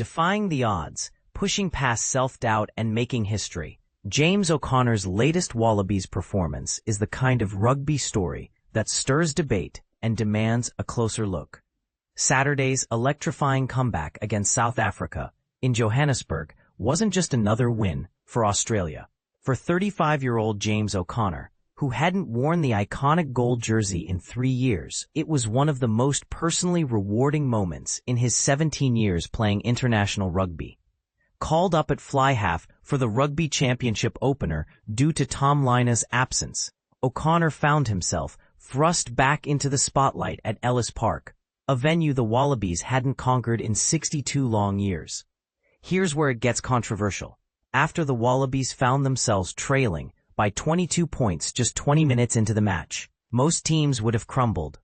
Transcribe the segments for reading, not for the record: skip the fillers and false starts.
defying the odds, pushing past self-doubt and making history. James O'Connor's latest Wallabies performance is the kind of rugby story that stirs debate and demands a closer look. Saturday's electrifying comeback against South Africa in Johannesburg wasn't just another win for Australia. For 35-year-old James O'Connor, who hadn't worn the iconic gold jersey in 3 years, it was one of the most personally rewarding moments in his 17 years playing international rugby. Called up at fly half for the Rugby Championship opener due to Tom Lynagh's absence, O'Connor found himself thrust back into the spotlight at Ellis Park, a venue the Wallabies hadn't conquered in 62 long years. Here's where it gets controversial. After the Wallabies found themselves trailing by 22 points just 20 minutes into the match, most teams would have crumbled.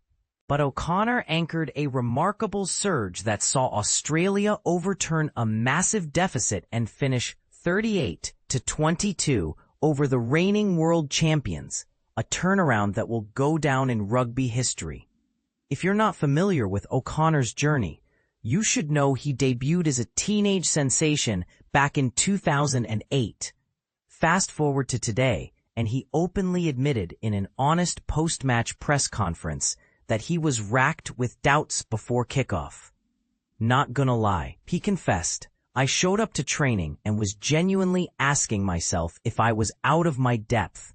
But O'Connor anchored a remarkable surge that saw Australia overturn a massive deficit and finish 38-22 over the reigning world champions, a turnaround that will go down in rugby history. If you're not familiar with O'Connor's journey, you should know he debuted as a teenage sensation back in 2008. Fast forward to today, and he openly admitted in an honest post-match press conference that he was racked with doubts before kickoff. Not gonna lie, he confessed, I showed up to training and was genuinely asking myself if I was out of my depth.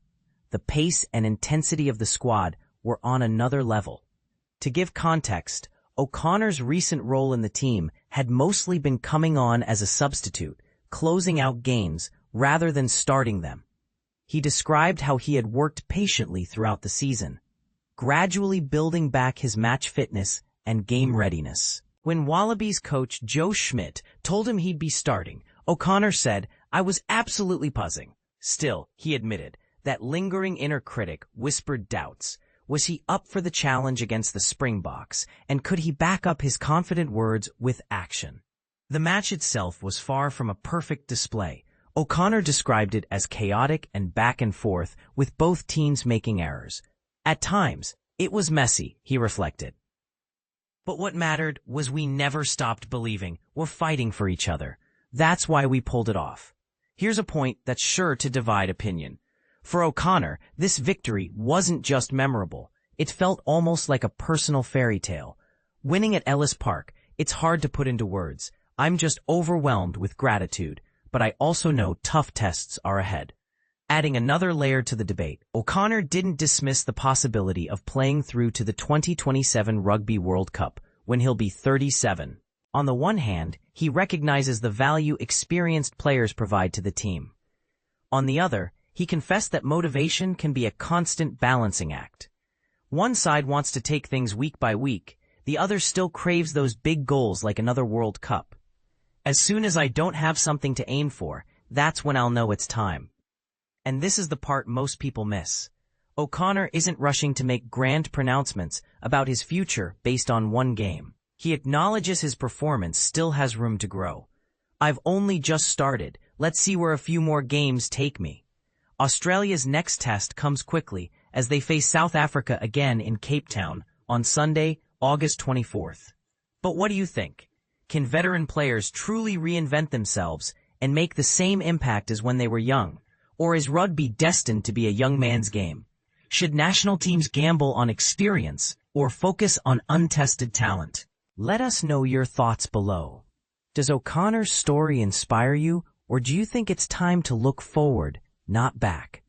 The pace and intensity of the squad were on another level. To give context, O'Connor's recent role in the team had mostly been coming on as a substitute, closing out games rather than starting them. He described how he had worked patiently throughout the season, gradually building back his match fitness and game readiness. When Wallabies coach Joe Schmidt told him he'd be starting, O'Connor said, I was absolutely buzzing. Still, he admitted, that lingering inner critic whispered doubts. Was he up for the challenge against the Springboks, and could he back up his confident words with action? The match itself was far from a perfect display. O'Connor described it as chaotic and back and forth, with both teams making errors. At times, it was messy, he reflected. But what mattered was we never stopped believing we're fighting for each other. That's why we pulled it off. Here's a point that's sure to divide opinion. For O'Connor, this victory wasn't just memorable. It felt almost like a personal fairy tale. Winning at Ellis Park, it's hard to put into words. I'm just overwhelmed with gratitude, but I also know tough tests are ahead. Adding another layer to the debate, O'Connor didn't dismiss the possibility of playing through to the 2027 Rugby World Cup when he'll be 37. On the one hand, he recognizes the value experienced players provide to the team. On the other, he confessed that motivation can be a constant balancing act. One side wants to take things week by week, the other still craves those big goals like another World Cup. As soon as I don't have something to aim for, that's when I'll know it's time. And this is the part most people miss. O'Connor isn't rushing to make grand pronouncements about his future based on one game. He acknowledges his performance still has room to grow. I've only just started. Let's see where a few more games take me. Australia's next test comes quickly as they face South Africa again in Cape Town on Sunday, August 24th. But what do you think? Can veteran players truly reinvent themselves and make the same impact as when they were young? Or is rugby destined to be a young man's game? Should national teams gamble on experience or focus on untested talent? Let us know your thoughts below. Does O'Connor's story inspire you, or do you think it's time to look forward, not back?